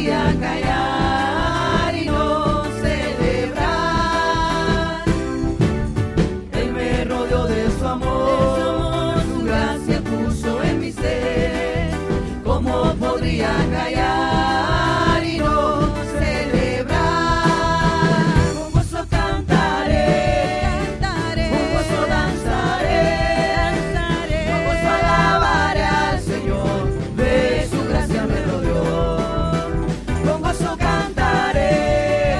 podría callar y no celebrar. Él me rodeó de su amor, su gracia puso en mi ser. ¿Cómo podría callar y no celebrar? Con gozo cantaré, con gozo danzaré, con gozo alabaré al Señor, de su gracia me rodeó. Con gozo cantaré,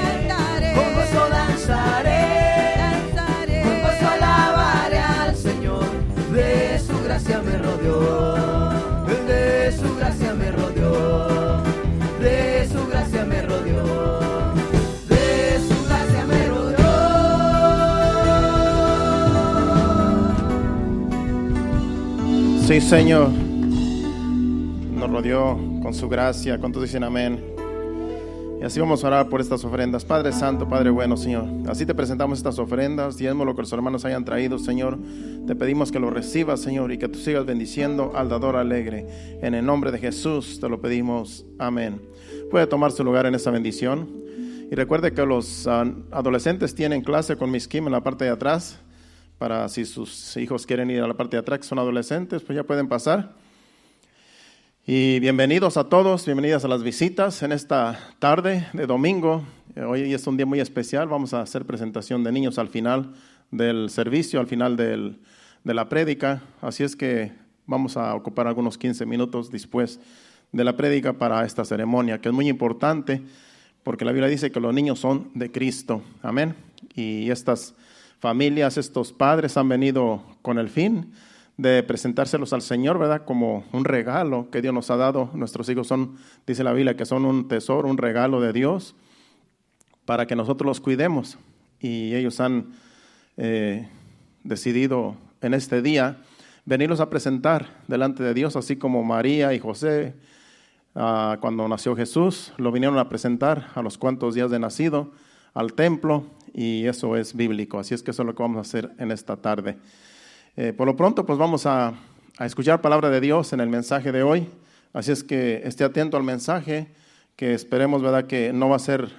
con gozo danzaré, con gozo alabaré al Señor, de su gracia me rodeó. De su gracia me rodeó, de su gracia me rodeó, de su gracia me rodeó. Sí, Señor, nos rodeó con su gracia. ¿Cuántos dicen amén? Y así vamos a orar por estas ofrendas. Padre Santo, Padre bueno, Señor, así te presentamos estas ofrendas, diezmo lo que los hermanos hayan traído, Señor. Te pedimos que lo recibas, Señor, y que tú sigas bendiciendo al dador alegre. En el nombre de Jesús te lo pedimos, amén. Puede tomar su lugar en esta bendición. Y recuerde que los adolescentes tienen clase con Miss Kim en la parte de atrás. Para si sus hijos quieren ir a la parte de atrás, que son adolescentes, pues ya pueden pasar. Y bienvenidos a todos, bienvenidas a las visitas en esta tarde de domingo. Hoy es un día muy especial, vamos a hacer presentación de niños al final del servicio, al final de la prédica. Así es que vamos a ocupar algunos 15 minutos después de la prédica para esta ceremonia, que es muy importante porque la Biblia dice que los niños son de Cristo. Amén. Y estas familias, estos padres han venido con el fin de presentárselos al Señor, ¿verdad? Como un regalo que Dios nos ha dado. Nuestros hijos son, dice la Biblia, que son un tesoro, un regalo de Dios para que nosotros los cuidemos. Y ellos han decidido en este día venirlos a presentar delante de Dios, así como María y José, cuando nació Jesús, lo vinieron a presentar a los cuantos días de nacido al templo, y eso es bíblico. Así es que eso es lo que vamos a hacer en esta tarde. Por lo pronto, pues vamos a escuchar palabra de Dios en el mensaje de hoy. Así es que esté atento al mensaje, que esperemos, ¿verdad?, que no va a ser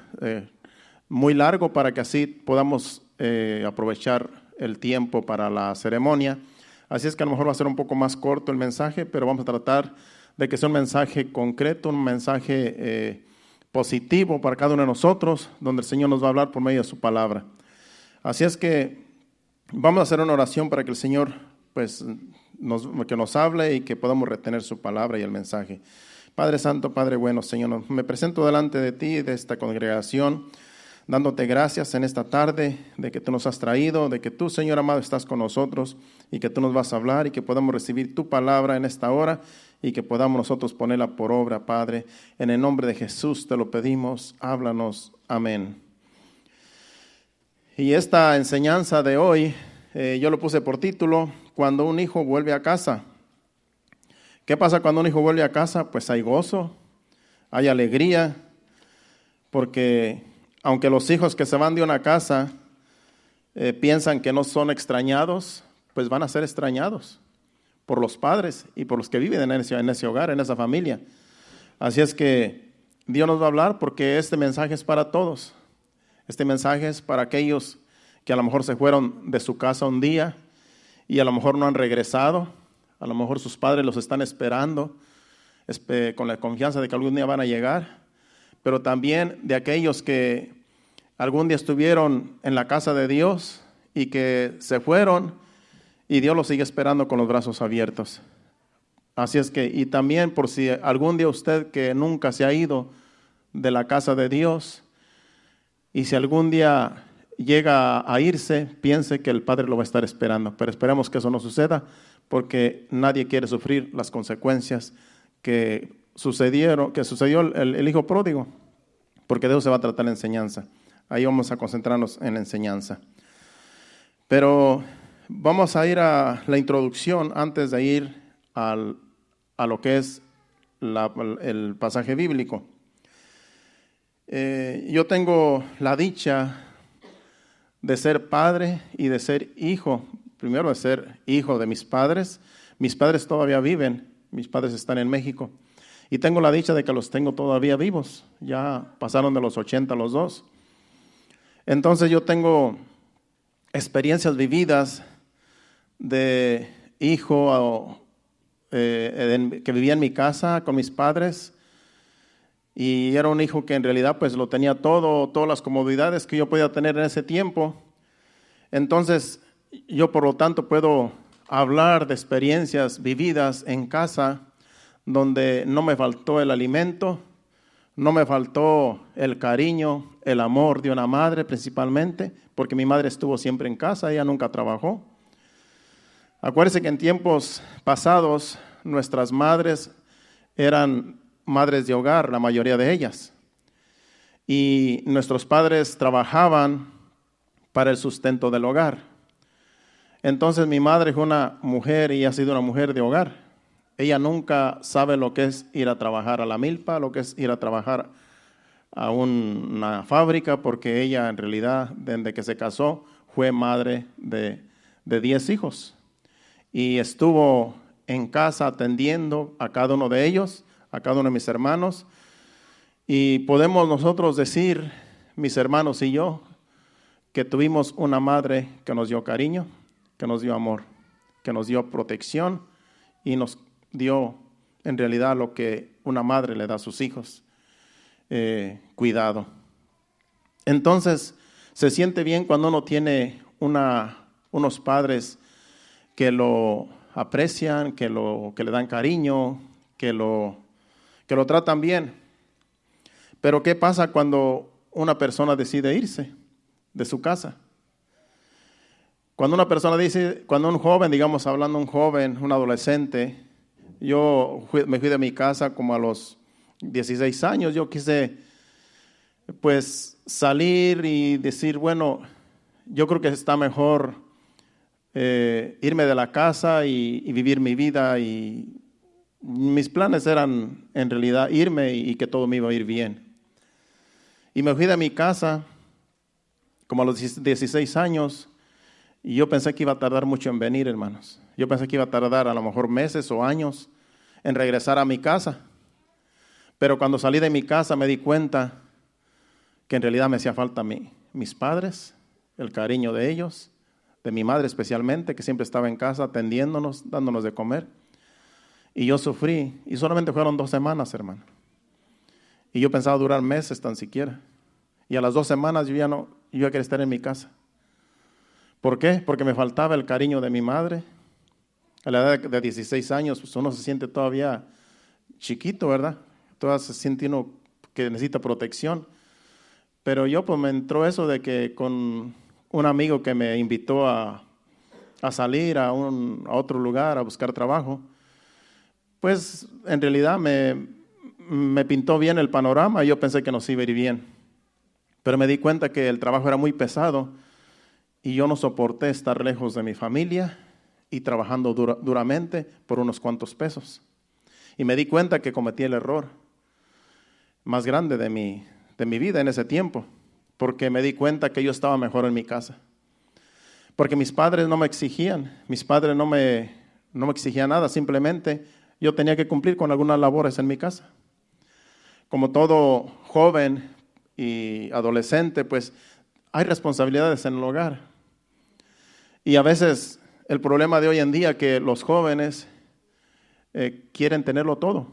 muy largo, para que así podamos aprovechar el tiempo para la ceremonia. Así es que a lo mejor va a ser un poco más corto el mensaje, pero vamos a tratar de que sea un mensaje concreto, un mensaje positivo para cada uno de nosotros, donde el Señor nos va a hablar por medio de su palabra. Así es que vamos a hacer una oración para que el Señor pues, nos hable y que podamos retener su palabra y el mensaje. Padre Santo, Padre bueno, Señor, me presento delante de ti, de esta congregación, dándote gracias en esta tarde de que tú nos has traído, de que tú, Señor amado, estás con nosotros y que tú nos vas a hablar y que podamos recibir tu palabra en esta hora y que podamos nosotros ponerla por obra, Padre. En el nombre de Jesús te lo pedimos, háblanos. Amén. Y esta enseñanza de hoy, yo lo puse por título, Cuando un hijo vuelve a casa. ¿Qué pasa cuando un hijo vuelve a casa? Pues hay gozo, hay alegría, porque aunque los hijos que se van de una casa piensan que no son extrañados, pues van a ser extrañados por los padres y por los que viven en ese hogar, en esa familia. Así es que Dios nos va a hablar, porque este mensaje es para todos. Este mensaje es para aquellos que a lo mejor se fueron de su casa un día y a lo mejor no han regresado. A lo mejor sus padres los están esperando con la confianza de que algún día van a llegar. Pero también de aquellos que algún día estuvieron en la casa de Dios y que se fueron y Dios los sigue esperando con los brazos abiertos. Así es que, y también por si algún día usted que nunca se ha ido de la casa de Dios, y si algún día llega a irse, piense que el Padre lo va a estar esperando. Pero esperemos que eso no suceda, porque nadie quiere sufrir las consecuencias que sucedió el hijo pródigo, porque de eso se va a tratar la enseñanza. Ahí vamos a concentrarnos en la enseñanza. Pero vamos a ir a la introducción antes de ir a lo que es el pasaje bíblico. Yo tengo la dicha de ser padre y de ser hijo. Primero de ser hijo de mis padres. Mis padres todavía viven, mis padres están en México. Y tengo la dicha de que los tengo todavía vivos. Ya pasaron de los 80 los dos. Entonces yo tengo experiencias vividas de hijo que vivía en mi casa con mis padres. Y era un hijo que en realidad pues lo tenía todo, todas las comodidades que yo podía tener en ese tiempo. Entonces yo por lo tanto puedo hablar de experiencias vividas en casa donde no me faltó el alimento, no me faltó el cariño, el amor de una madre principalmente, porque mi madre estuvo siempre en casa, ella nunca trabajó. Acuérdense que en tiempos pasados nuestras madres eran madres de hogar, la mayoría de ellas, y nuestros padres trabajaban para el sustento del hogar. Entonces mi madre fue una mujer y ha sido una mujer de hogar. Ella nunca sabe lo que es ir a trabajar a la milpa, lo que es ir a trabajar a una fábrica, porque ella en realidad, desde que se casó, fue madre de 10 hijos. Y estuvo en casa atendiendo a cada uno de ellos, a cada uno de mis hermanos. Y podemos nosotros decir, mis hermanos y yo, que tuvimos una madre que nos dio cariño, que nos dio amor, que nos dio protección y nos dio en realidad lo que una madre le da a sus hijos, cuidado. Entonces, se siente bien cuando uno tiene unos padres que lo aprecian, que le dan cariño, que lo tratan bien. Pero ¿qué pasa cuando una persona decide irse de su casa? Cuando una persona dice, cuando un joven, digamos hablando un joven, un adolescente, yo me fui de mi casa como a los 16 años, yo quise pues salir y decir, bueno, yo creo que está mejor irme de la casa y vivir mi vida, y mis planes eran en realidad irme y que todo me iba a ir bien. Y me fui de mi casa como a los 16 años y yo pensé que iba a tardar mucho en venir, hermanos. Yo pensé que iba a tardar a lo mejor meses o años en regresar a mi casa. Pero cuando salí de mi casa me di cuenta que en realidad me hacía falta mis padres, el cariño de ellos, de mi madre especialmente, que siempre estaba en casa atendiéndonos, dándonos de comer. Y yo sufrí, y solamente fueron 2 semanas, hermano. Y yo pensaba durar meses tan siquiera. Y a las 2 semanas yo ya quería estar en mi casa. ¿Por qué? Porque me faltaba el cariño de mi madre. A la edad de 16 años, pues uno se siente todavía chiquito, ¿verdad? Todavía se siente uno que necesita protección. Pero yo pues me entró eso de que con un amigo que me invitó a salir a otro lugar a buscar trabajo, pues en realidad me pintó bien el panorama y yo pensé que nos iba a ir bien. Pero me di cuenta que el trabajo era muy pesado y yo no soporté estar lejos de mi familia y trabajando duramente por unos cuantos pesos. Y me di cuenta que cometí el error más grande de mi vida en ese tiempo, porque me di cuenta que yo estaba mejor en mi casa. Porque mis padres no me exigían, mis padres no me exigían nada, simplemente yo tenía que cumplir con algunas labores en mi casa. Como todo joven y adolescente, pues hay responsabilidades en el hogar. Y a veces el problema de hoy en día es que los jóvenes quieren tenerlo todo.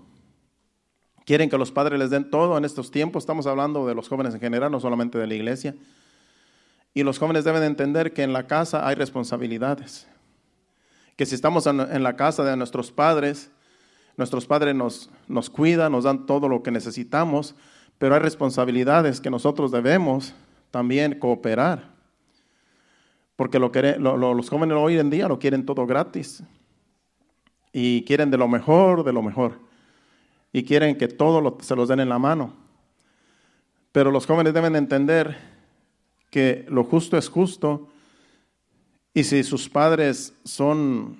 Quieren que los padres les den todo en estos tiempos. Estamos hablando de los jóvenes en general, no solamente de la iglesia. Y los jóvenes deben entender que en la casa hay responsabilidades. Que si estamos en la casa de nuestros padres nos cuidan, nos dan todo lo que necesitamos, pero hay responsabilidades que nosotros debemos también cooperar. Porque los jóvenes hoy en día lo quieren todo gratis. Y quieren de lo mejor, y quieren que todo se los den en la mano. Pero los jóvenes deben entender que lo justo es justo, y si sus padres son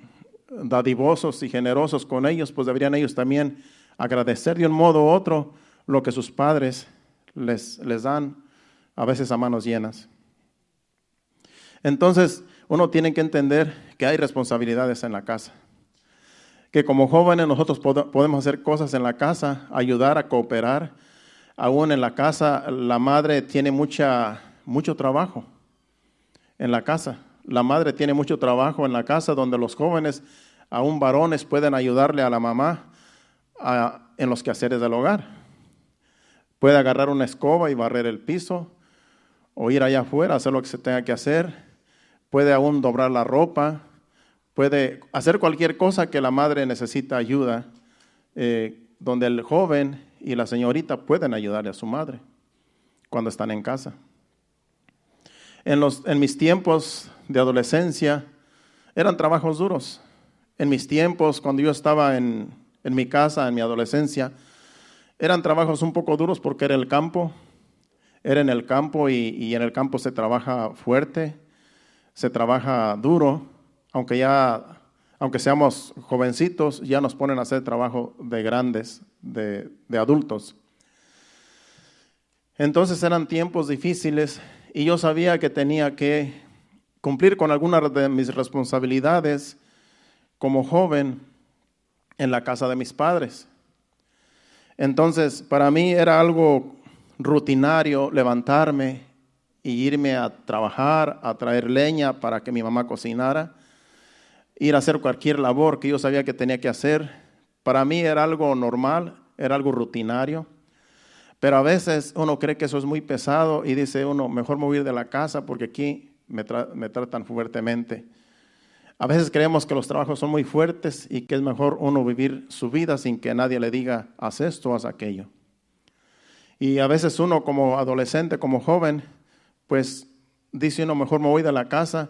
dadivosos y generosos con ellos, pues deberían ellos también agradecer de un modo u otro lo que sus padres les dan, a veces a manos llenas. Entonces, uno tiene que entender que hay responsabilidades en la casa. que como jóvenes nosotros podemos hacer cosas en la casa, ayudar a cooperar. Aún en la casa la madre tiene mucho trabajo en la casa. La madre tiene mucho trabajo en la casa donde los jóvenes, aún varones, pueden ayudarle a la mamá en los quehaceres del hogar. Puede agarrar una escoba y barrer el piso o ir allá afuera, hacer lo que se tenga que hacer. Puede aún doblar la ropa. Puede hacer cualquier cosa que la madre necesita ayuda, donde el joven y la señorita pueden ayudarle a su madre cuando están en casa. En mis tiempos de adolescencia eran trabajos duros. En mis tiempos, cuando yo estaba en mi casa, en mi adolescencia, eran trabajos un poco duros porque era en el campo y en el campo se trabaja fuerte, se trabaja duro, aunque seamos jovencitos, ya nos ponen a hacer trabajo de grandes, de adultos. Entonces eran tiempos difíciles y yo sabía que tenía que cumplir con algunas de mis responsabilidades como joven en la casa de mis padres. Entonces, para mí era algo rutinario levantarme y irme a trabajar, a traer leña para que mi mamá cocinara, ir a hacer cualquier labor que yo sabía que tenía que hacer. Para mí era algo normal, era algo rutinario, pero a veces uno cree que eso es muy pesado y dice uno, mejor me voy a ir de la casa porque aquí me tratan fuertemente. A veces creemos que los trabajos son muy fuertes y que es mejor uno vivir su vida sin que nadie le diga, haz esto, haz aquello. Y a veces uno como adolescente, como joven, pues dice uno, mejor me voy de la casa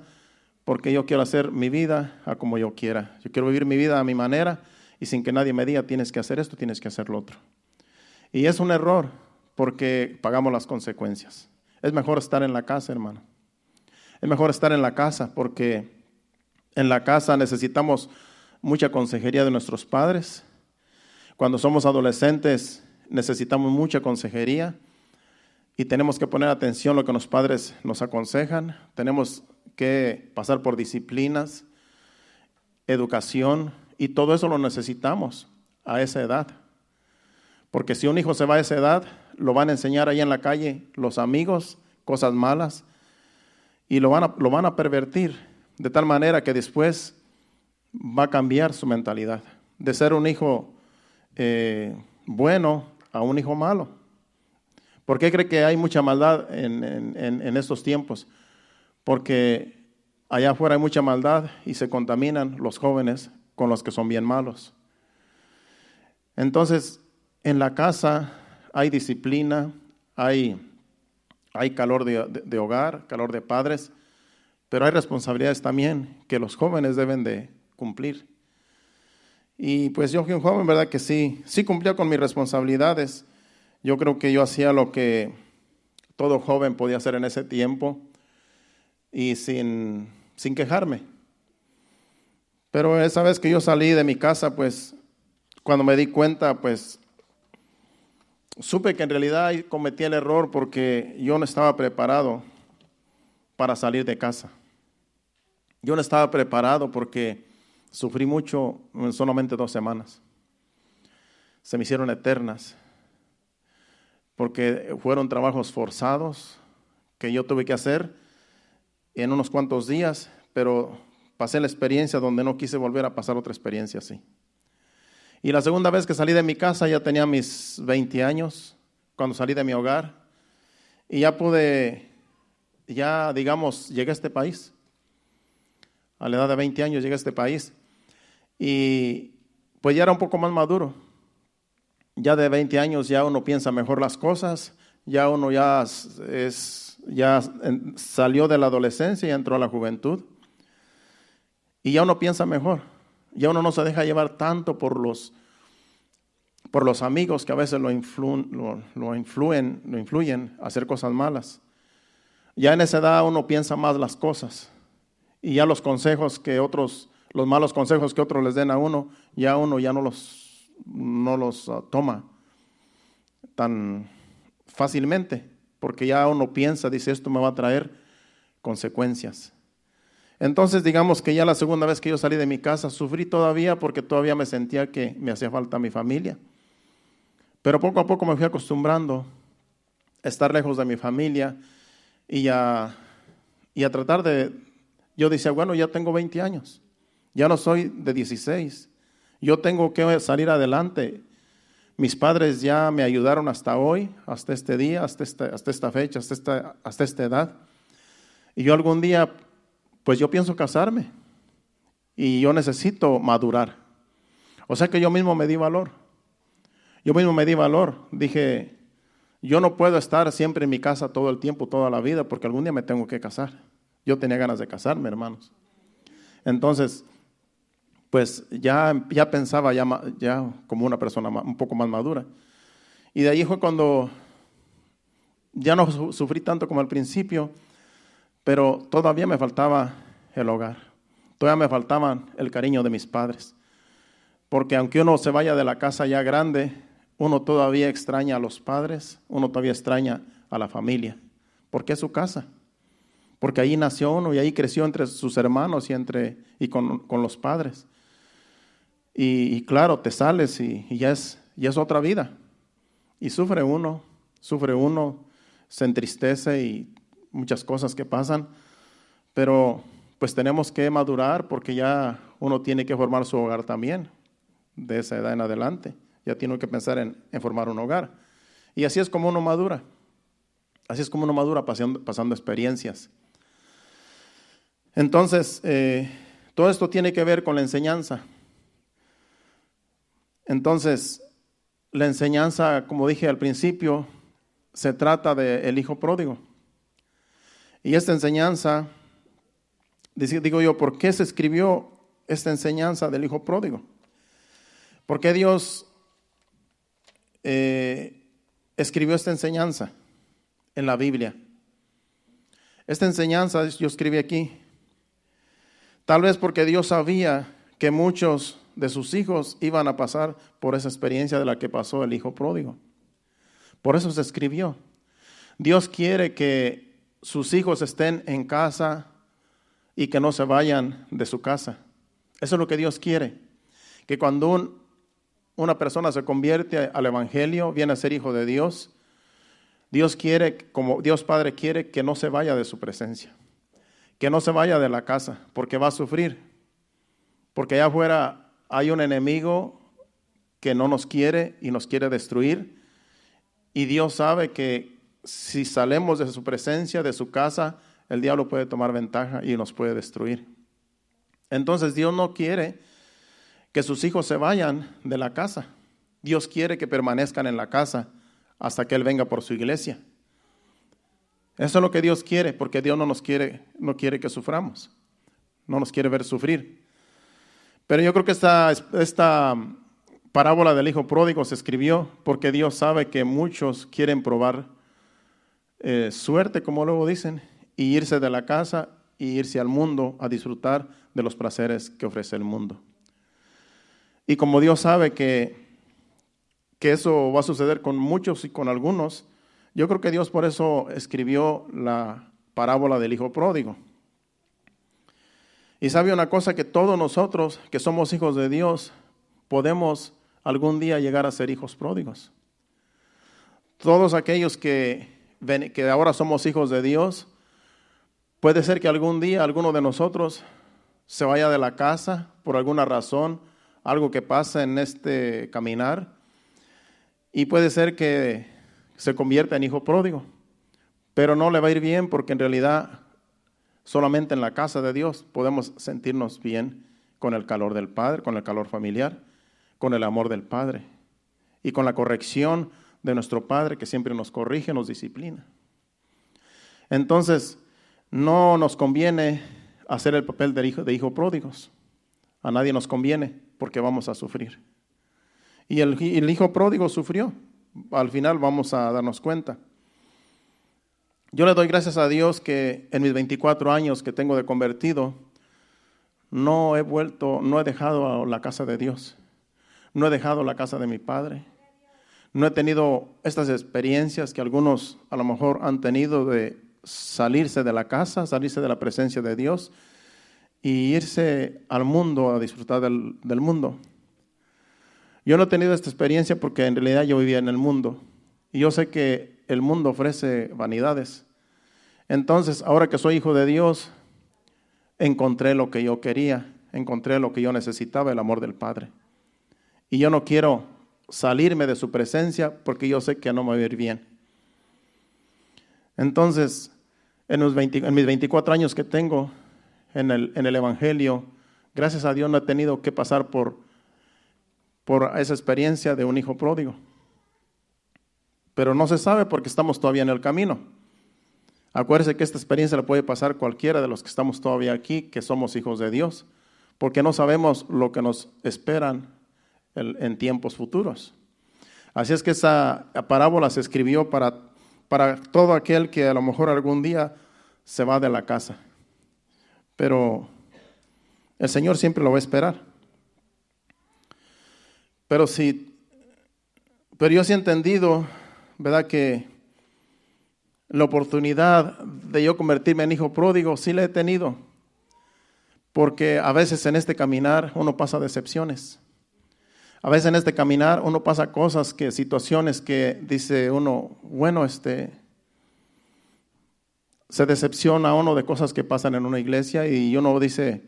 porque yo quiero hacer mi vida a como yo quiera. Yo quiero vivir mi vida a mi manera y sin que nadie me diga, tienes que hacer esto, tienes que hacer lo otro. Y es un error porque pagamos las consecuencias. Es mejor estar en la casa, hermano. Es mejor estar en la casa porque en la casa necesitamos mucha consejería de nuestros padres. Cuando somos adolescentes necesitamos mucha consejería y tenemos que poner atención a lo que los padres nos aconsejan. Tenemos que pasar por disciplinas, educación y todo eso lo necesitamos a esa edad. Porque si un hijo se va a esa edad, lo van a enseñar ahí en la calle los amigos, cosas malas, y lo van a pervertir. De tal manera que después va a cambiar su mentalidad, de ser un hijo bueno a un hijo malo. ¿Por qué cree que hay mucha maldad en estos tiempos? Porque allá afuera hay mucha maldad y se contaminan los jóvenes con los que son bien malos. Entonces, en la casa hay disciplina, hay calor de hogar, calor de padres, pero hay responsabilidades también que los jóvenes deben de cumplir. Y pues yo fui un joven, ¿verdad? Que sí cumplía con mis responsabilidades. Yo creo que yo hacía lo que todo joven podía hacer en ese tiempo y sin quejarme. Pero esa vez que yo salí de mi casa, pues cuando me di cuenta, pues supe que en realidad cometí el error porque yo no estaba preparado para salir de casa. Yo no estaba preparado porque sufrí mucho en solamente 2 semanas. Se me hicieron eternas porque fueron trabajos forzados que yo tuve que hacer en unos cuantos días, pero pasé la experiencia donde no quise volver a pasar otra experiencia así. Y la segunda vez que salí de mi casa ya tenía mis 20 años, cuando salí de mi hogar, y digamos, llegué a este país. A la edad de 20 años llegué a este país y pues ya era un poco más maduro. Ya de 20 años ya uno piensa mejor las cosas, ya uno ya salió de la adolescencia y entró a la juventud y ya uno piensa mejor. Ya uno no se deja llevar tanto por los amigos que a veces lo influyen a hacer cosas malas. Ya en esa edad uno piensa más las cosas y ya los malos consejos que otros les den a uno ya no los toma tan fácilmente, porque ya uno piensa, dice, esto me va a traer consecuencias. Entonces, digamos que ya la segunda vez que yo salí de mi casa, sufrí todavía porque todavía me sentía que me hacía falta mi familia. Pero poco a poco me fui acostumbrando a estar lejos de mi familia y a tratar de... Yo decía, bueno, ya tengo 20 años, ya no soy de 16, yo tengo que salir adelante. Mis padres ya me ayudaron hasta hoy, hasta este día, hasta esta fecha, hasta esta edad. Y yo algún día, pues yo pienso casarme y yo necesito madurar. O sea que yo mismo me di valor. Dije, yo no puedo estar siempre en mi casa todo el tiempo, toda la vida, porque algún día me tengo que casar. Yo tenía ganas de casarme, hermanos. Entonces, pues ya pensaba ya como una persona un poco más madura. Y de ahí fue cuando ya no sufrí tanto como al principio, pero todavía me faltaba el hogar. Todavía me faltaba el cariño de mis padres. Porque aunque uno se vaya de la casa ya grande, uno todavía extraña a los padres, uno todavía extraña a la familia. Porque es su casa. Porque ahí nació uno y ahí creció entre sus hermanos y con los padres. Y claro, te sales y ya es otra vida. Y sufre uno, se entristece y muchas cosas que pasan. Pero pues tenemos que madurar porque ya uno tiene que formar su hogar también, de esa edad en adelante. Ya tiene que pensar en formar un hogar. Y así es como uno madura. Así es como uno madura pasando experiencias. Entonces, todo esto tiene que ver con la enseñanza. Entonces, la enseñanza, como dije al principio, se trata del hijo pródigo. Y esta enseñanza, digo yo, ¿por qué se escribió esta enseñanza del hijo pródigo? ¿Por qué Dios escribió esta enseñanza en la Biblia? Esta enseñanza yo escribí aquí. Tal vez porque Dios sabía que muchos de sus hijos iban a pasar por esa experiencia de la que pasó el hijo pródigo. Por eso se escribió. Dios quiere que sus hijos estén en casa y que no se vayan de su casa. Eso es lo que Dios quiere. Que cuando una persona se convierte al evangelio, viene a ser hijo de Dios, Dios quiere, como Dios Padre quiere, que no se vaya de su presencia. Que no se vaya de la casa, porque va a sufrir. Porque allá afuera hay un enemigo que no nos quiere y nos quiere destruir. Y Dios sabe que si salimos de su presencia, de su casa, el diablo puede tomar ventaja y nos puede destruir. Entonces Dios no quiere que sus hijos se vayan de la casa. Dios quiere que permanezcan en la casa hasta que Él venga por su iglesia. Eso es lo que Dios quiere, porque Dios no quiere que suframos. No nos quiere ver sufrir. Pero yo creo que esta parábola del hijo pródigo se escribió porque Dios sabe que muchos quieren probar suerte, como luego dicen, y irse de la casa y irse al mundo a disfrutar de los placeres que ofrece el mundo. Y como Dios sabe que eso va a suceder con muchos y con algunos, yo creo que Dios por eso escribió la parábola del hijo pródigo. Y sabe una cosa, que todos nosotros que somos hijos de Dios podemos algún día llegar a ser hijos pródigos. Todos aquellos que ahora somos hijos de Dios, puede ser que algún día alguno de nosotros se vaya de la casa por alguna razón, algo que pasa en este caminar, y puede ser que se convierta en hijo pródigo, pero no le va a ir bien porque en realidad solamente en la casa de Dios podemos sentirnos bien con el calor del Padre, con el calor familiar, con el amor del Padre y con la corrección de nuestro Padre que siempre nos corrige, nos disciplina. Entonces, no nos conviene hacer el papel de hijo pródigos. A nadie nos conviene porque vamos a sufrir. Y el hijo pródigo sufrió. Al final vamos a darnos cuenta. Yo le doy gracias a Dios que en mis 24 años que tengo de convertido, no he dejado la casa de Dios. No he dejado la casa de mi Padre. No he tenido estas experiencias que algunos a lo mejor han tenido de salirse de la casa, salirse de la presencia de Dios. y irse al mundo a disfrutar del mundo. Yo no he tenido esta experiencia porque en realidad yo vivía en el mundo y yo sé que el mundo ofrece vanidades. Entonces, ahora que soy hijo de Dios, encontré lo que yo quería, encontré lo que yo necesitaba, el amor del Padre. Y yo no quiero salirme de su presencia porque yo sé que no me va a ir bien. Entonces, en mis 24 años que tengo en el Evangelio, gracias a Dios no he tenido que pasar por esa experiencia de un hijo pródigo. Pero no se sabe porque estamos todavía en el camino. Acuérdese que esta experiencia la puede pasar cualquiera de los que estamos todavía aquí, que somos hijos de Dios, porque no sabemos lo que nos esperan en tiempos futuros. Así es que esa parábola se escribió para todo aquel que a lo mejor algún día se va de la casa. Pero el Señor siempre lo va a esperar. Pero yo sí he entendido, ¿verdad?, que la oportunidad de yo convertirme en hijo pródigo sí la he tenido. Porque a veces en este caminar uno pasa decepciones. A veces en este caminar uno pasa situaciones que dice uno, bueno, se decepciona uno de cosas que pasan en una iglesia y uno dice,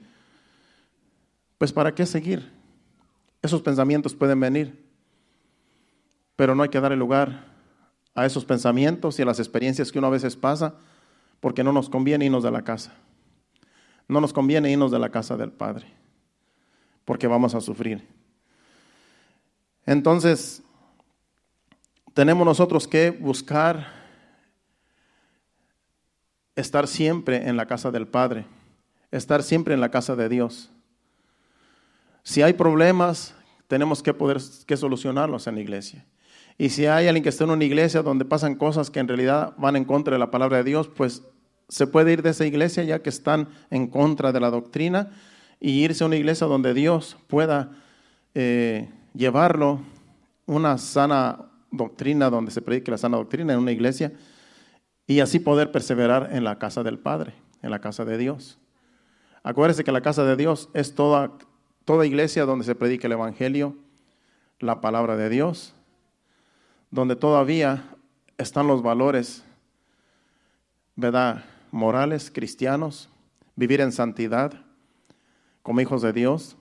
pues ¿para qué seguir? Esos pensamientos pueden venir, pero no hay que darle lugar a esos pensamientos y a las experiencias que uno a veces pasa, porque no nos conviene irnos de la casa. No nos conviene irnos de la casa del Padre, porque vamos a sufrir. Entonces, tenemos nosotros que buscar estar siempre en la casa del Padre, estar siempre en la casa de Dios. Si hay problemas, tenemos que solucionarlos en la iglesia. Y si hay alguien que está en una iglesia donde pasan cosas que en realidad van en contra de la palabra de Dios, pues se puede ir de esa iglesia ya que están en contra de la doctrina y irse a una iglesia donde Dios pueda llevarlo una sana doctrina, donde se predique la sana doctrina en una iglesia y así poder perseverar en la casa del Padre, en la casa de Dios. Acuérdese que la casa de Dios es toda iglesia donde se predique el Evangelio, la palabra de Dios, donde todavía están los valores, ¿verdad?, morales, cristianos, vivir en santidad como hijos de Dios.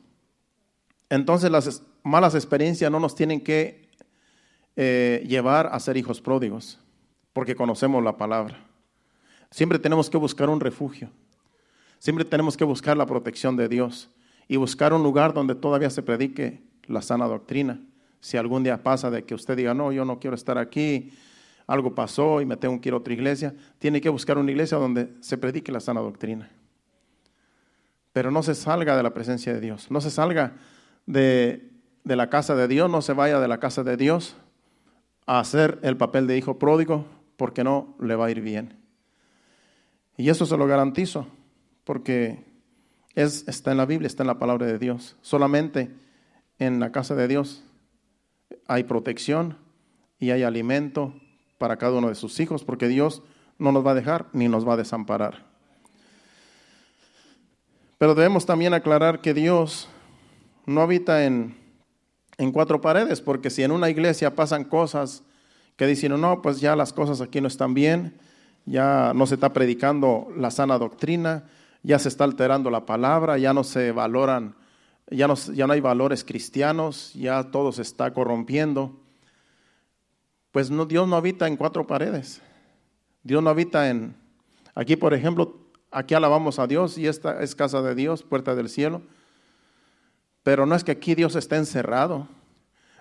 Entonces las malas experiencias no nos tienen que llevar a ser hijos pródigos, porque conocemos la palabra. Siempre tenemos que buscar un refugio, siempre tenemos que buscar la protección de Dios y buscar un lugar donde todavía se predique la sana doctrina. Si algún día pasa de que usted diga, no, yo no quiero estar aquí, algo pasó y me tengo que ir a otra iglesia, tiene que buscar una iglesia donde se predique la sana doctrina. Pero no se salga de la presencia de Dios, no se salga de la casa de Dios, no se vaya de la casa de Dios a hacer el papel de hijo pródigo, porque no le va a ir bien. Y eso se lo garantizo, porque está en la Biblia, está en la palabra de Dios. Solamente en la casa de Dios hay protección y hay alimento para cada uno de sus hijos, porque Dios no nos va a dejar ni nos va a desamparar. Pero debemos también aclarar que Dios no habita en cuatro paredes, porque si en una iglesia pasan cosas que dicen, no, pues ya las cosas aquí no están bien, ya no se está predicando la sana doctrina, ya se está alterando la palabra, ya no se valoran, ya no hay valores cristianos, ya todo se está corrompiendo. Pues no, Dios no habita en cuatro paredes. Dios no habita aquí por ejemplo, aquí alabamos a Dios y esta es casa de Dios, puerta del cielo. Pero no es que aquí Dios esté encerrado.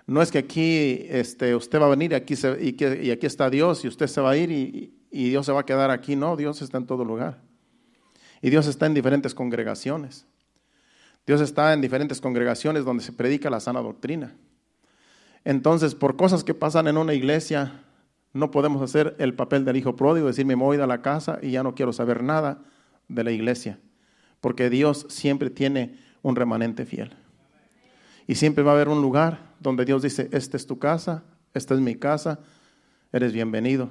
No es que aquí usted va a venir y aquí está Dios y usted se va a ir y Dios se va a quedar aquí. No, Dios está en todo lugar. Y Dios está en diferentes congregaciones. Dios está en diferentes congregaciones donde se predica la sana doctrina. Entonces, por cosas que pasan en una iglesia, no podemos hacer el papel del hijo pródigo, decirme me voy a la casa y ya no quiero saber nada de la iglesia. Porque Dios siempre tiene un remanente fiel. Y siempre va a haber un lugar donde Dios dice, esta es tu casa, esta es mi casa, eres bienvenido.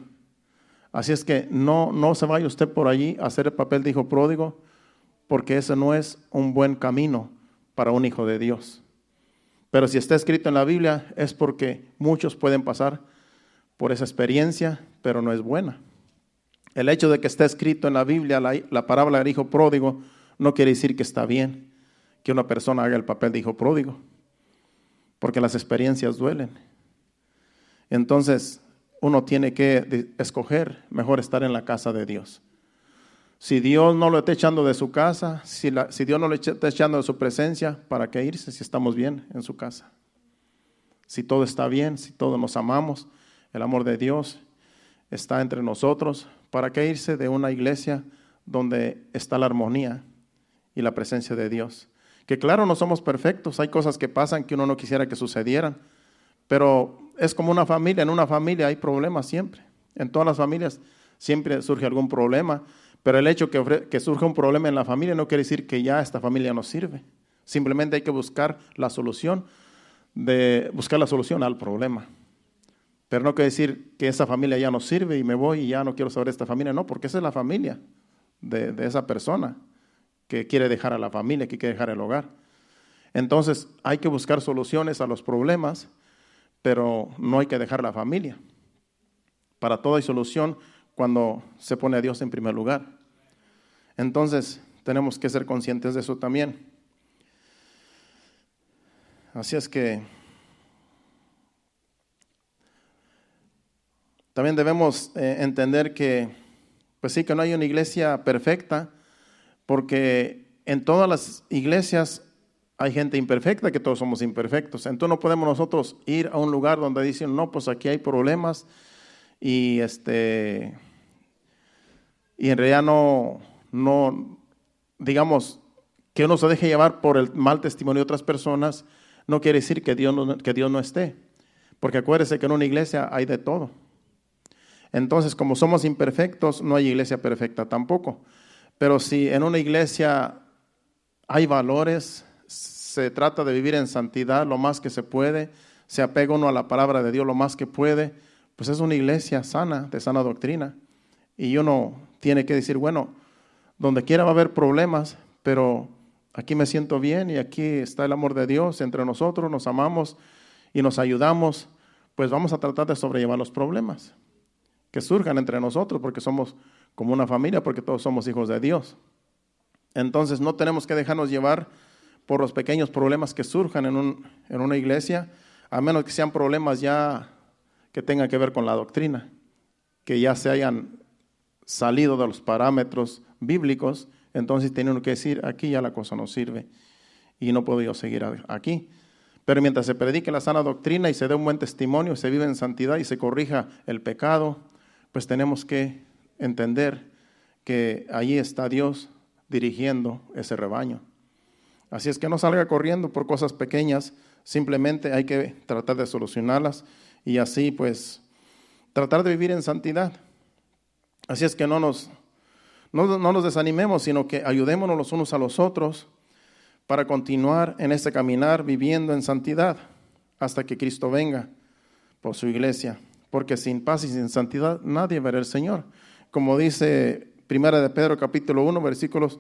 Así es que no se vaya usted por allí a hacer el papel de hijo pródigo, porque ese no es un buen camino para un hijo de Dios. Pero si está escrito en la Biblia es porque muchos pueden pasar por esa experiencia, pero no es buena. El hecho de que esté escrito en la Biblia la parábola del hijo pródigo no quiere decir que está bien que una persona haga el papel de hijo pródigo, porque las experiencias duelen. Entonces, uno tiene que escoger mejor estar en la casa de Dios. Si Dios no lo está echando de su casa, si Dios no lo está echando de su presencia, ¿para qué irse si estamos bien en su casa? Si todo está bien, si todos nos amamos, el amor de Dios está entre nosotros, ¿para qué irse de una iglesia donde está la armonía y la presencia de Dios? Que claro, no somos perfectos, hay cosas que pasan que uno no quisiera que sucedieran, pero es como una familia, en una familia hay problemas siempre, en todas las familias siempre surge algún problema, pero el hecho que surja un problema en la familia no quiere decir que ya esta familia no sirve, simplemente hay que buscar la solución al problema. Pero no quiere decir que esa familia ya no sirve y me voy y ya no quiero saber de esta familia. No, porque esa es la familia de esa persona que quiere dejar a la familia, que quiere dejar el hogar. Entonces hay que buscar soluciones a los problemas, pero no hay que dejar la familia. Para todo hay solución cuando se pone a Dios en primer lugar. Entonces tenemos que ser conscientes de eso también. Así es que también debemos entender que, pues sí, que no hay una iglesia perfecta, porque en todas las iglesias hay gente imperfecta, que todos somos imperfectos. Entonces no podemos nosotros ir a un lugar donde dicen, no, pues aquí hay problemas y en realidad no, digamos, que uno se deje llevar por el mal testimonio de otras personas, no quiere decir que Dios no esté, porque acuérdese que en una iglesia hay de todo. Entonces, como somos imperfectos, no hay iglesia perfecta tampoco. Pero si en una iglesia hay valores, se trata de vivir en santidad lo más que se puede, se apega uno a la palabra de Dios lo más que puede, pues es una iglesia sana, de sana doctrina. Y uno tiene que decir, bueno, donde quiera va a haber problemas, pero aquí me siento bien y aquí está el amor de Dios entre nosotros, nos amamos y nos ayudamos, pues vamos a tratar de sobrellevar los problemas que surjan entre nosotros, porque somos como una familia, porque todos somos hijos de Dios. Entonces no tenemos que dejarnos llevar por los pequeños problemas que surjan en una iglesia, a menos que sean problemas ya que tengan que ver con la doctrina, que ya se hayan salido de los parámetros bíblicos. Entonces tienen que decir, aquí ya la cosa no sirve y no puedo yo seguir aquí. Pero mientras se predique la sana doctrina y se dé un buen testimonio, se vive en santidad y se corrija el pecado, pues tenemos que entender que allí está Dios dirigiendo ese rebaño. Así es que no salga corriendo por cosas pequeñas, simplemente hay que tratar de solucionarlas y así pues tratar de vivir en santidad. Así es que no nos desanimemos, sino que ayudémonos los unos a los otros para continuar en este caminar viviendo en santidad hasta que Cristo venga por su iglesia. Porque sin paz y sin santidad nadie verá al Señor. Como dice 1 de Pedro capítulo 1, versículos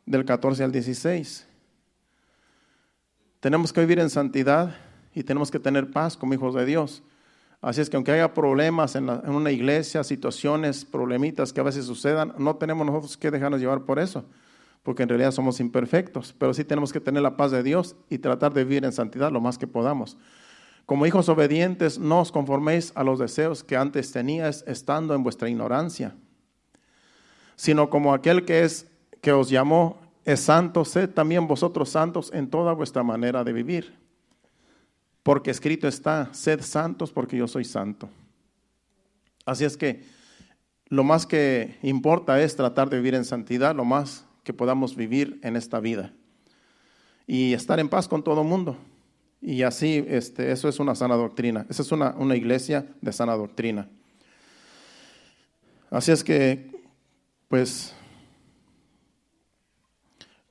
del 14 al 16. Tenemos que vivir en santidad y tenemos que tener paz como hijos de Dios. Así es que aunque haya problemas en una iglesia, situaciones, problemitas que a veces sucedan, no tenemos nosotros que dejarnos llevar por eso, porque en realidad somos imperfectos, pero sí tenemos que tener la paz de Dios y tratar de vivir en santidad lo más que podamos. Como hijos obedientes, no os conforméis a los deseos que antes teníais estando en vuestra ignorancia, sino como aquel que os llamó es santo, sed también vosotros santos en toda vuestra manera de vivir. Porque escrito está, sed santos porque yo soy santo. Así es que lo más que importa es tratar de vivir en santidad, lo más que podamos vivir en esta vida. Y estar en paz con todo el mundo. Y así, eso es una sana doctrina. Esa es una iglesia de sana doctrina. Así es que, pues,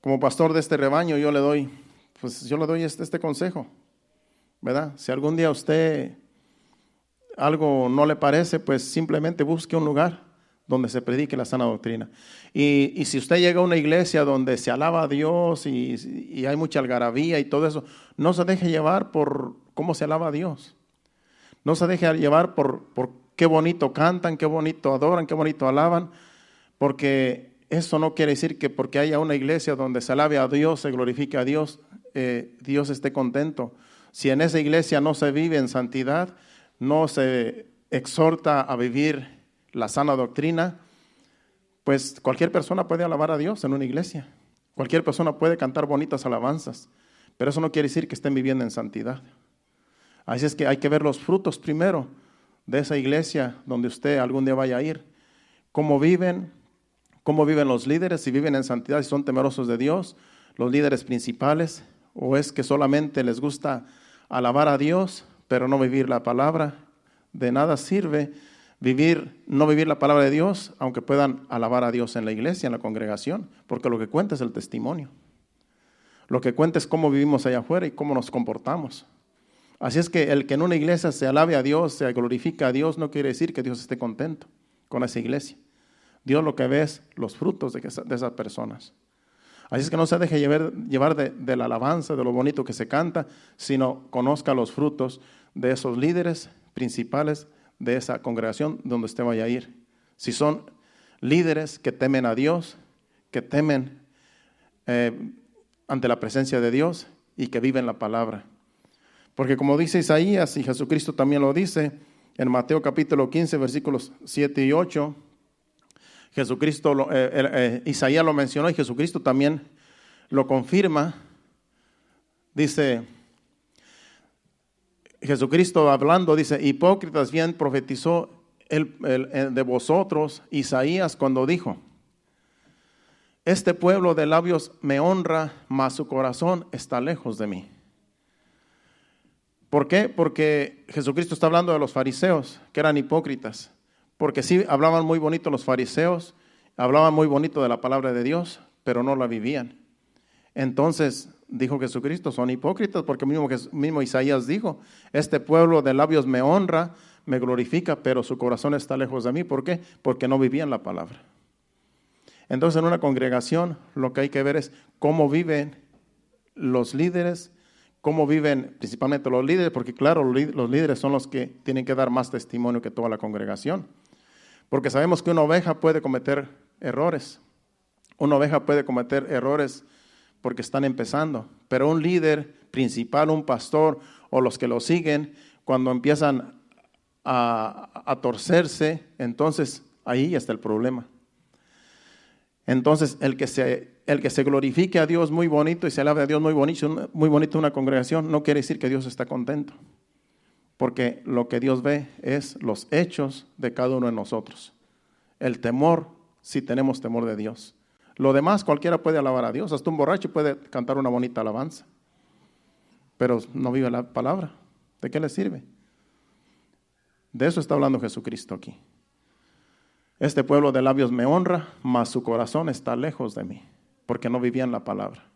como pastor de este rebaño, yo le doy este consejo, ¿verdad? Si algún día a usted algo no le parece, pues simplemente busque un lugar donde se predique la sana doctrina. Y si usted llega a una iglesia donde se alaba a Dios y hay mucha algarabía y todo eso, no se deje llevar por cómo se alaba a Dios. No se deje llevar por qué bonito cantan, qué bonito adoran, qué bonito alaban, porque eso no quiere decir que porque haya una iglesia donde se alabe a Dios, se glorifique a Dios, Dios esté contento. Si en esa iglesia no se vive en santidad, no se exhorta a vivir la sana doctrina, pues cualquier persona puede alabar a Dios en una iglesia. Cualquier persona puede cantar bonitas alabanzas, pero eso no quiere decir que estén viviendo en santidad. Así es que hay que ver los frutos primero de esa iglesia donde usted algún día vaya a ir. Cómo viven los líderes, si viven en santidad, si son temerosos de Dios, los líderes principales, o es que solamente les gusta alabar a Dios, pero no vivir la palabra. De nada sirve no vivir la palabra de Dios, aunque puedan alabar a Dios en la iglesia, en la congregación, porque lo que cuenta es el testimonio. Lo que cuenta es cómo vivimos allá afuera y cómo nos comportamos. Así es que el que en una iglesia se alabe a Dios, se glorifica a Dios, no quiere decir que Dios esté contento con esa iglesia. Dios lo que ve es los frutos de esas personas. Así es que no se deje llevar de la alabanza, de lo bonito que se canta, sino conozca los frutos de esos líderes principales de esa congregación donde usted vaya a ir. Si son líderes que temen a Dios, que temen ante la presencia de Dios y que viven la palabra. Porque como dice Isaías, y Jesucristo también lo dice, en Mateo capítulo 15, versículos 7 y 8, Isaías lo mencionó y Jesucristo también lo confirma. Dice, Jesucristo hablando, dice, hipócritas, bien profetizó el de vosotros Isaías cuando dijo, este pueblo de labios me honra, mas su corazón está lejos de mí. ¿Por qué? Porque Jesucristo está hablando de los fariseos, que eran hipócritas. Porque sí, hablaban muy bonito los fariseos, hablaban muy bonito de la palabra de Dios, pero no la vivían. Entonces, dijo Jesucristo, son hipócritas, porque mismo Isaías dijo, este pueblo de labios me honra, me glorifica, pero su corazón está lejos de mí. ¿Por qué? Porque no vivían la palabra. Entonces, en una congregación, lo que hay que ver es cómo viven los líderes, cómo viven principalmente los líderes, porque claro, los líderes son los que tienen que dar más testimonio que toda la congregación. Porque sabemos que una oveja puede cometer errores. Una oveja puede cometer errores porque están empezando. Pero un líder principal, un pastor o los que lo siguen, cuando empiezan a torcerse, entonces ahí está el problema. Entonces el que se glorifique a Dios muy bonito y se alabe a Dios muy bonito en una congregación, no quiere decir que Dios está contento. Porque lo que Dios ve es los hechos de cada uno de nosotros. El temor, si tenemos temor de Dios. Lo demás, cualquiera puede alabar a Dios. Hasta un borracho puede cantar una bonita alabanza. Pero no vive la palabra. ¿De qué le sirve? De eso está hablando Jesucristo aquí. Este pueblo de labios me honra, mas su corazón está lejos de mí. Porque no vivían la palabra.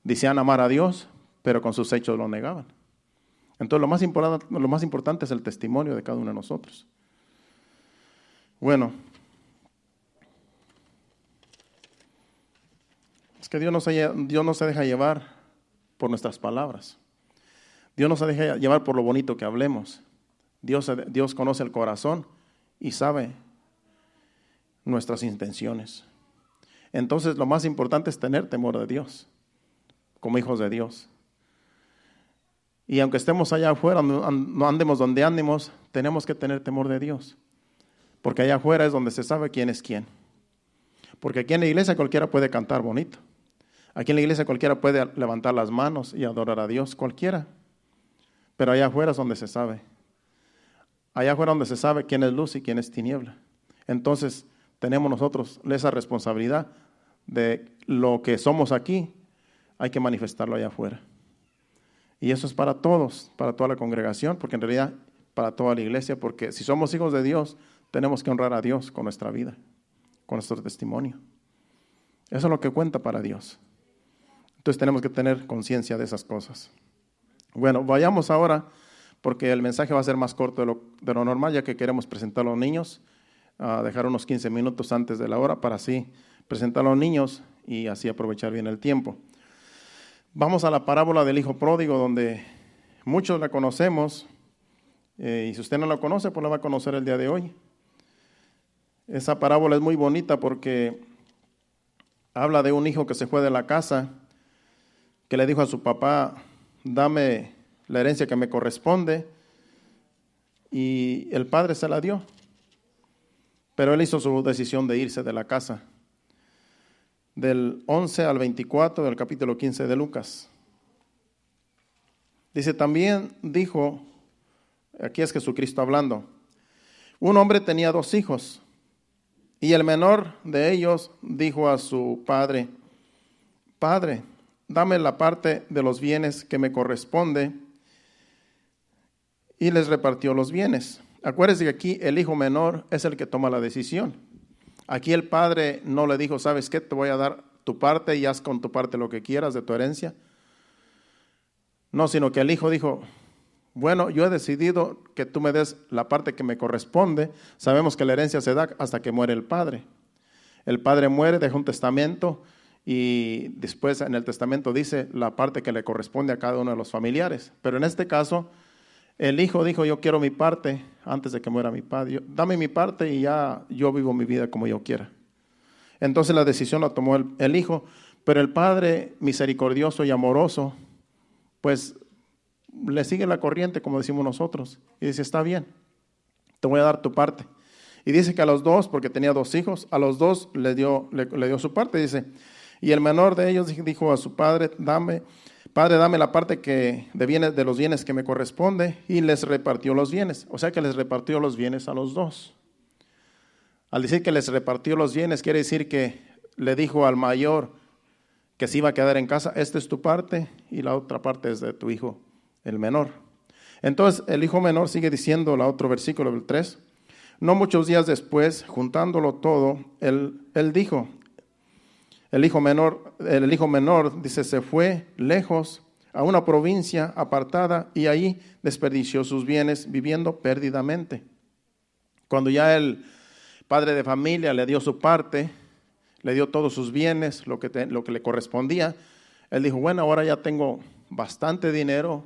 Decían amar a Dios, pero con sus hechos lo negaban. Entonces lo más importante es el testimonio de cada uno de nosotros. Bueno, es que Dios no se deja llevar por nuestras palabras. Dios no se deja llevar por lo bonito que hablemos. Dios conoce el corazón y sabe nuestras intenciones. Entonces lo más importante es tener temor de Dios, como hijos de Dios. Y aunque estemos allá afuera, no andemos donde andemos, tenemos que tener temor de Dios. Porque allá afuera es donde se sabe quién es quién. Porque aquí en la iglesia cualquiera puede cantar bonito. Aquí en la iglesia cualquiera puede levantar las manos y adorar a Dios, cualquiera. Pero allá afuera es donde se sabe. Allá afuera es donde se sabe quién es luz y quién es tiniebla. Entonces tenemos nosotros esa responsabilidad de lo que somos aquí, hay que manifestarlo allá afuera. Y eso es para todos, para toda la congregación, porque en realidad para toda la iglesia, porque si somos hijos de Dios, tenemos que honrar a Dios con nuestra vida, con nuestro testimonio. Eso es lo que cuenta para Dios. Entonces tenemos que tener conciencia de esas cosas. Bueno, vayamos ahora, porque el mensaje va a ser más corto de lo normal, ya que queremos presentar a los niños a dejar unos 15 minutos antes de la hora para así presentar a los niños y así aprovechar bien el tiempo. Vamos a la parábola del hijo pródigo, donde muchos la conocemos, y si usted no la conoce, pues la va a conocer el día de hoy. Esa parábola es muy bonita porque habla de un hijo que se fue de la casa, que le dijo a su papá: dame la herencia que me corresponde, y el padre se la dio, pero él hizo su decisión de irse de la casa. Del 11 al 24 del capítulo 15 de Lucas. Dice: también dijo, aquí es Jesucristo hablando, un hombre tenía 2 hijos, y el menor de ellos dijo a su padre: Padre, dame la parte de los bienes que me corresponde, y les repartió los bienes. Acuérdense que aquí el hijo menor es el que toma la decisión. Aquí el padre no le dijo: ¿sabes qué? Te voy a dar tu parte y haz con tu parte lo que quieras de tu herencia. No, sino que el hijo dijo: bueno, yo he decidido que tú me des la parte que me corresponde. Sabemos que la herencia se da hasta que muere el padre. El padre muere, deja un testamento y después en el testamento dice la parte que le corresponde a cada uno de los familiares. Pero en este caso, el hijo dijo: yo quiero mi parte antes de que muera mi padre. Dame mi parte y ya yo vivo mi vida como yo quiera. Entonces la decisión la tomó el hijo, pero el padre misericordioso y amoroso, pues le sigue la corriente, como decimos nosotros, y dice: está bien, te voy a dar tu parte. Y dice que a los 2, porque tenía 2 hijos, a los 2 le dio su parte, dice. Y el menor de ellos dijo a su padre: Padre, dame la parte de los bienes que me corresponde, y les repartió los bienes. O sea que les repartió los bienes a los 2. Al decir que les repartió los bienes, quiere decir que le dijo al mayor que se iba a quedar en casa: esta es tu parte y la otra parte es de tu hijo, el menor. Entonces el hijo menor sigue diciendo el otro versículo del 3. No muchos días después, juntándolo todo, él dijo, el hijo menor, dice, se fue lejos a una provincia apartada y ahí desperdició sus bienes viviendo perdidamente. Cuando ya el padre de familia le dio su parte, le dio todos sus bienes, lo que le correspondía, él dijo: bueno, ahora ya tengo bastante dinero,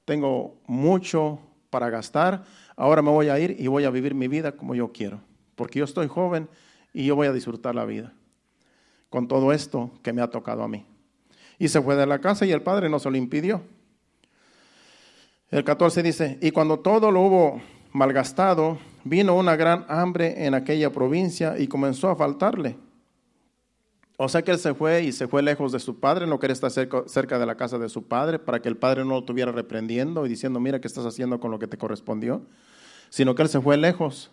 tengo mucho para gastar, ahora me voy a ir y voy a vivir mi vida como yo quiero, porque yo estoy joven y yo voy a disfrutar la vida con todo esto que me ha tocado a mí. Y se fue de la casa y el padre no se lo impidió. El 14 dice: y cuando todo lo hubo malgastado, vino una gran hambre en aquella provincia y comenzó a faltarle. O sea que él se fue lejos de su padre, no quería estar cerca de la casa de su padre para que el padre no lo estuviera reprendiendo y diciendo: mira, ¿qué estás haciendo con lo que te correspondió? Sino que él se fue lejos.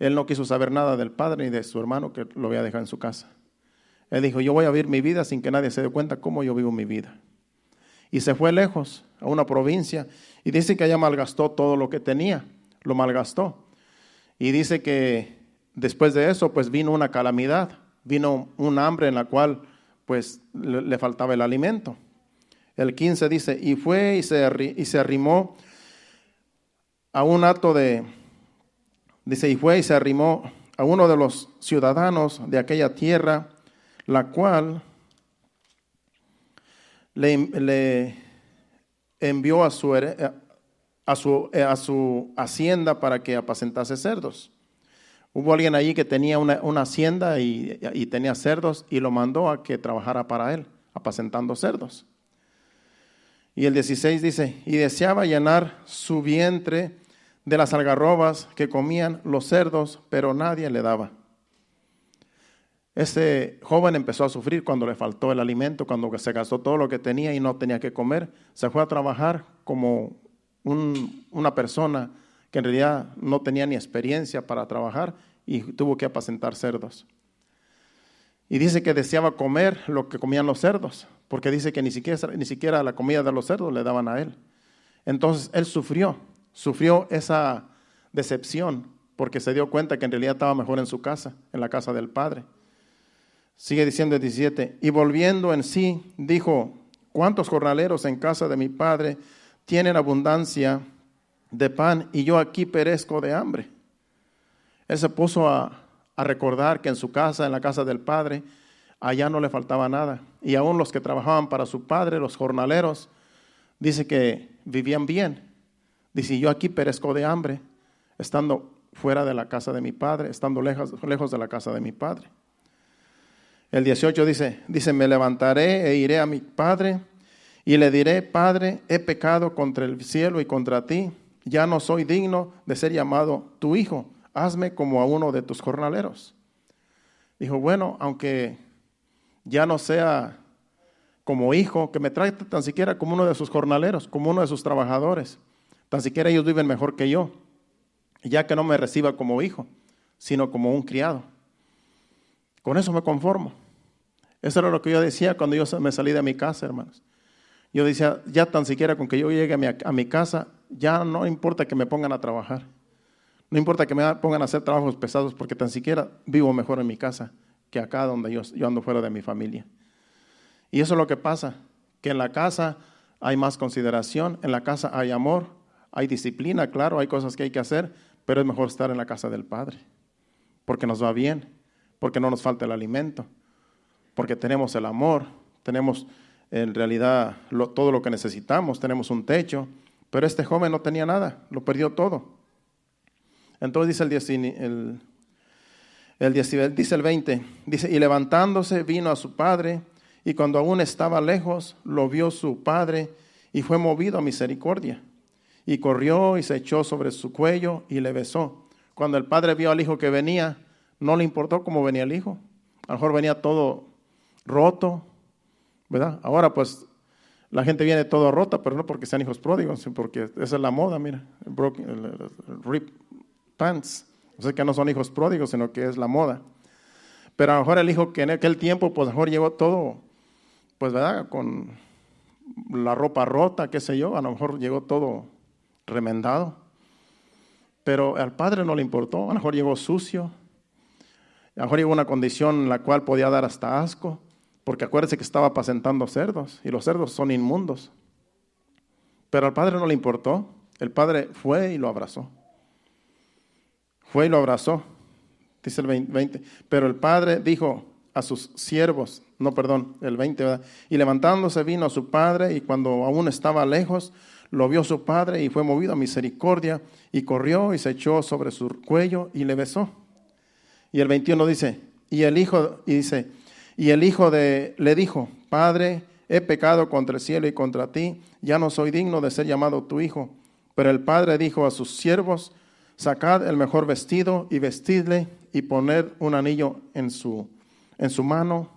Él no quiso saber nada del padre ni de su hermano que lo había dejado en su casa. Él dijo: yo voy a vivir mi vida sin que nadie se dé cuenta cómo yo vivo mi vida. Y se fue lejos a una provincia y dice que allá malgastó todo lo que tenía, lo malgastó. Y dice que después de eso pues vino una calamidad, vino un hambre en la cual pues le faltaba el alimento. El 15 dice: y fue y se arrimó a un hato y fue y se arrimó a uno de los ciudadanos de aquella tierra, la cual le envió a su hacienda para que apacentase cerdos. Hubo alguien allí que tenía una hacienda y tenía cerdos y lo mandó a que trabajara para él, apacentando cerdos. Y el 16 dice: y deseaba llenar su vientre de las algarrobas que comían los cerdos, pero nadie le daba. Ese joven empezó a sufrir cuando le faltó el alimento, cuando se gastó todo lo que tenía y no tenía que comer. Se fue a trabajar como una persona que en realidad no tenía ni experiencia para trabajar y tuvo que apacentar cerdos. Y dice que deseaba comer lo que comían los cerdos, porque dice que ni siquiera la comida de los cerdos le daban a él. Entonces él sufrió esa decepción, porque se dio cuenta que en realidad estaba mejor en su casa, en la casa del padre. Sigue diciendo el 17, y volviendo en sí, dijo: ¿cuántos jornaleros en casa de mi padre tienen abundancia de pan y yo aquí perezco de hambre? Él se puso a a recordar que en su casa, en la casa del padre, allá no le faltaba nada. Y aún los que trabajaban para su padre, los jornaleros, dice que vivían bien. Dice, yo aquí perezco de hambre, estando fuera de la casa de mi padre, estando lejos de la casa de mi padre. El 18 dice, me levantaré e iré a mi padre y le diré, Padre, he pecado contra el cielo y contra ti, ya no soy digno de ser llamado tu hijo, hazme como a uno de tus jornaleros. Dijo, bueno, aunque ya no sea como hijo, que me trate tan siquiera como uno de sus jornaleros, como uno de sus trabajadores, tan siquiera ellos viven mejor que yo, ya que no me reciba como hijo, sino como un criado. Con eso me conformo. Eso era lo que yo decía cuando yo me salí de mi casa, hermanos. Yo decía, ya tan siquiera con que yo llegue a mi casa, ya no importa que me pongan a trabajar. No importa que me pongan a hacer trabajos pesados, porque tan siquiera vivo mejor en mi casa que acá donde yo ando fuera de mi familia. Y eso es lo que pasa, que en la casa hay más consideración, en la casa hay amor, hay disciplina, claro, hay cosas que hay que hacer, pero es mejor estar en la casa del Padre, porque nos va bien, porque no nos falta el alimento, porque tenemos el amor, tenemos en realidad todo lo que necesitamos, tenemos un techo, pero este joven no tenía nada, lo perdió todo. Entonces dice el 20, dice, y levantándose vino a su padre, y cuando aún estaba lejos, lo vio su padre, y fue movido a misericordia, y corrió y se echó sobre su cuello y le besó. Cuando el padre vio al hijo que venía, no le importó cómo venía el hijo, a lo mejor venía todo roto, ¿verdad? Ahora pues la gente viene todo rota, pero no porque sean hijos pródigos, sino porque esa es la moda, mira, el rip pants. O sea que no son hijos pródigos, sino que es la moda. Pero a lo mejor el hijo que en aquel tiempo, pues a lo mejor llegó todo, pues verdad, con la ropa rota, qué sé yo, a lo mejor llegó todo remendado. Pero al padre no le importó, a lo mejor llegó sucio, a lo mejor llegó una condición en la cual podía dar hasta asco, porque acuérdense que estaba apacentando cerdos, y los cerdos son inmundos. Pero al padre no le importó, el padre fue y lo abrazó. Fue y lo abrazó, dice el 20. Pero el padre dijo a sus siervos, el 20, ¿verdad? Y levantándose vino a su padre, y cuando aún estaba lejos, lo vio su padre, y fue movido a misericordia, y corrió y se echó sobre su cuello y le besó. Y el 21 dice, le dijo, Padre, he pecado contra el cielo y contra ti, ya no soy digno de ser llamado tu hijo. Pero el padre dijo a sus siervos, sacad el mejor vestido y vestidle, y poned un anillo en su mano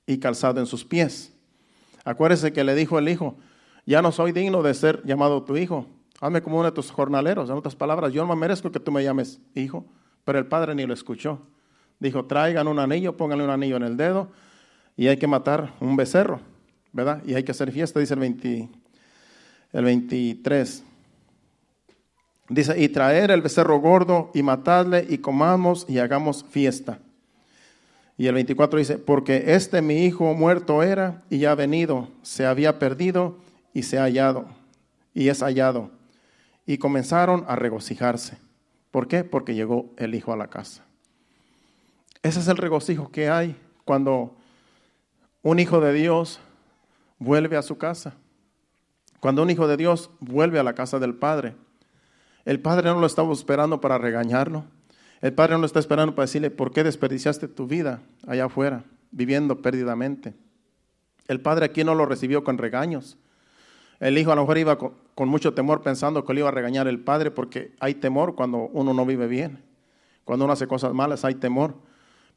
y calzado en sus pies. Acuérdese que le dijo el hijo, ya no soy digno de ser llamado tu hijo, hazme como uno de tus jornaleros. En otras palabras, yo no me merezco que tú me llames hijo. Pero el padre ni lo escuchó. Dijo, traigan un anillo, pónganle un anillo en el dedo, y hay que matar un becerro, ¿verdad? Y hay que hacer fiesta, dice el 23. Dice, y traer el becerro gordo y matadle y comamos y hagamos fiesta. Y el 24 dice, porque mi hijo muerto era y ya ha venido, se había perdido y se ha hallado, y es hallado. Y comenzaron a regocijarse. ¿Por qué? Porque llegó el hijo a la casa. Ese es el regocijo que hay cuando un hijo de Dios vuelve a su casa. Cuando un hijo de Dios vuelve a la casa del Padre. El Padre no lo estaba esperando para regañarlo. El Padre no lo está esperando para decirle, ¿por qué desperdiciaste tu vida allá afuera, viviendo perdidamente? El Padre aquí no lo recibió con regaños. El hijo a lo mejor iba con mucho temor pensando que le iba a regañar el padre, porque hay temor cuando uno no vive bien. Cuando uno hace cosas malas hay temor.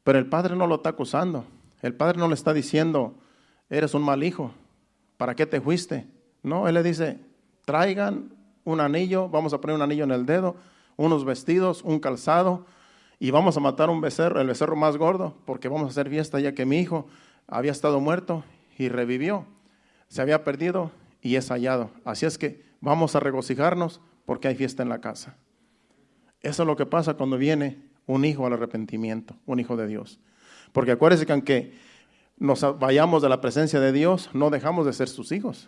Pero el padre no lo está acusando. El padre no le está diciendo, eres un mal hijo, ¿para qué te fuiste? No, él le dice, traigan un anillo, vamos a poner un anillo en el dedo, unos vestidos, un calzado, y vamos a matar un becerro, el becerro más gordo, porque vamos a hacer fiesta ya que mi hijo había estado muerto y revivió. Se había perdido y es hallado. Así es que vamos a regocijarnos porque hay fiesta en la casa. Eso es lo que pasa cuando viene un hijo al arrepentimiento, un hijo de Dios. Porque acuérdense que aunque nos vayamos de la presencia de Dios, no dejamos de ser sus hijos.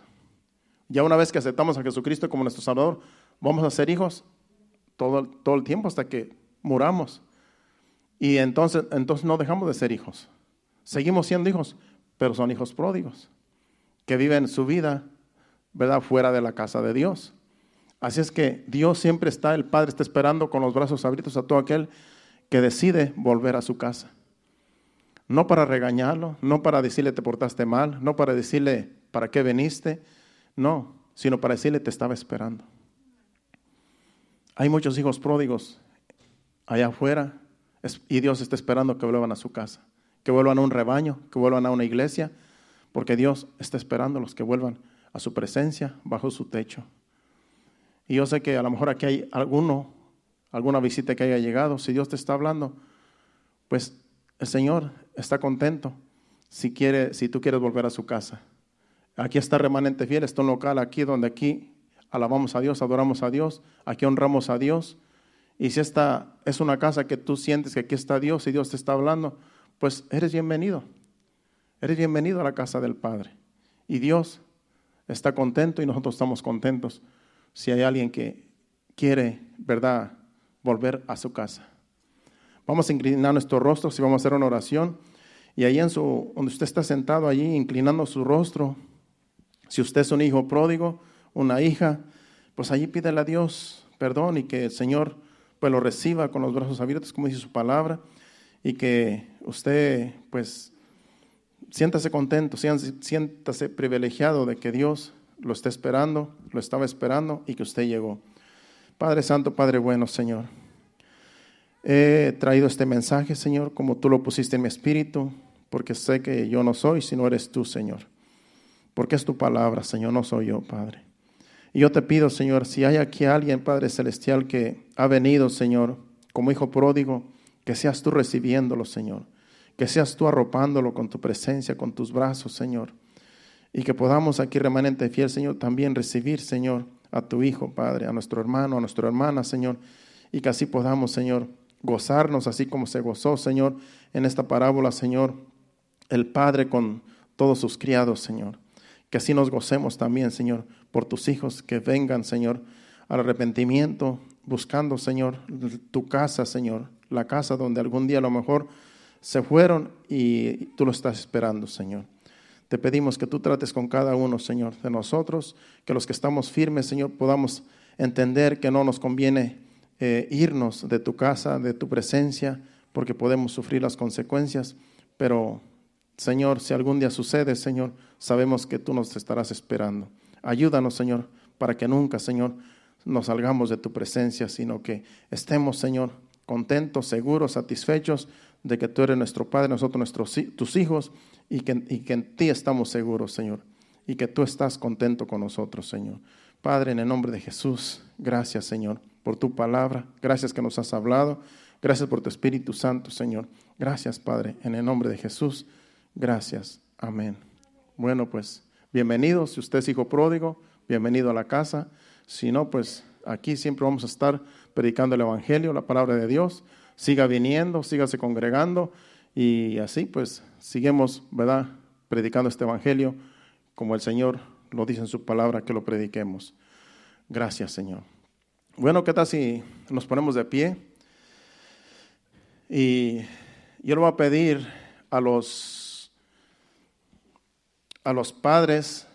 Ya una vez que aceptamos a Jesucristo como nuestro Salvador, vamos a ser hijos todo el tiempo hasta que muramos. Y entonces no dejamos de ser hijos. Seguimos siendo hijos, pero son hijos pródigos, que viven su vida, ¿verdad?, fuera de la casa de Dios. Así es que Dios siempre está, el Padre está esperando con los brazos abiertos a todo aquel que decide volver a su casa. No para regañarlo, no para decirle te portaste mal, no para decirle para qué viniste, no, sino para decirle te estaba esperando. Hay muchos hijos pródigos allá afuera y Dios está esperando que vuelvan a su casa, que vuelvan a un rebaño, que vuelvan a una iglesia, porque Dios está esperando a los que vuelvan a su presencia, bajo su techo. Y yo sé que a lo mejor aquí hay alguna visita que haya llegado. Si Dios te está hablando, pues el Señor está contento si tú quieres volver a su casa. Aquí está Remanente Fiel, está un local aquí donde aquí alabamos a Dios, adoramos a Dios, aquí honramos a Dios. Y si esta es una casa que tú sientes que aquí está Dios y Dios te está hablando, pues eres bienvenido. Eres bienvenido a la casa del Padre. Y Dios está contento y nosotros estamos contentos si hay alguien que quiere, ¿verdad?, volver a su casa. Vamos a inclinar nuestros rostros y vamos a hacer una oración. Y ahí donde usted está sentado allí, inclinando su rostro, si usted es un hijo pródigo, una hija, pues allí pídele a Dios perdón y que el Señor pues lo reciba con los brazos abiertos, como dice su palabra, y que usted pues siéntase contento, siéntase privilegiado de que Dios lo está esperando, lo estaba esperando y que usted llegó. Padre Santo, Padre bueno, Señor, he traído este mensaje, Señor, como tú lo pusiste en mi espíritu, porque sé que yo no soy, sino eres tú, Señor. Porque es tu palabra, Señor, no soy yo, Padre. Y yo te pido, Señor, si hay aquí alguien, Padre Celestial, que ha venido, Señor, como hijo pródigo, que seas tú recibiéndolo, Señor. Que seas tú arropándolo con tu presencia, con tus brazos, Señor. Y que podamos aquí, Remanente Fiel, Señor, también recibir, Señor, a tu Hijo, Padre, a nuestro hermano, a nuestra hermana, Señor. Y que así podamos, Señor, gozarnos así como se gozó, Señor, en esta parábola, Señor, el Padre con todos sus criados, Señor. Que así nos gocemos también, Señor, por tus hijos que vengan, Señor, al arrepentimiento, buscando, Señor, tu casa, Señor, la casa donde algún día a lo mejor se fueron y tú lo estás esperando, Señor. Te pedimos que tú trates con cada uno, Señor, de nosotros, que los que estamos firmes, Señor, podamos entender que no nos conviene irnos de tu casa, de tu presencia, porque podemos sufrir las consecuencias, pero, Señor, si algún día sucede, Señor, sabemos que tú nos estarás esperando. Ayúdanos, Señor, para que nunca, Señor, nos salgamos de tu presencia, sino que estemos, Señor, contentos, seguros, satisfechos de que tú eres nuestro Padre, nosotros tus hijos, y que en ti estamos seguros, Señor, y que tú estás contento con nosotros, Señor. Padre, en el nombre de Jesús, gracias, Señor, por tu palabra, gracias que nos has hablado, gracias por tu Espíritu Santo, Señor. Gracias, Padre, en el nombre de Jesús, gracias, amén. Bueno, pues, bienvenido, si usted es hijo pródigo, bienvenido a la casa. Si no, pues, aquí siempre vamos a estar predicando el Evangelio, la palabra de Dios. Siga viniendo, sígase congregando y así pues seguimos, ¿verdad?, predicando este Evangelio como el Señor lo dice en su palabra que lo prediquemos. Gracias, Señor. Bueno, ¿qué tal si nos ponemos de pie? Y yo le voy a pedir a los padres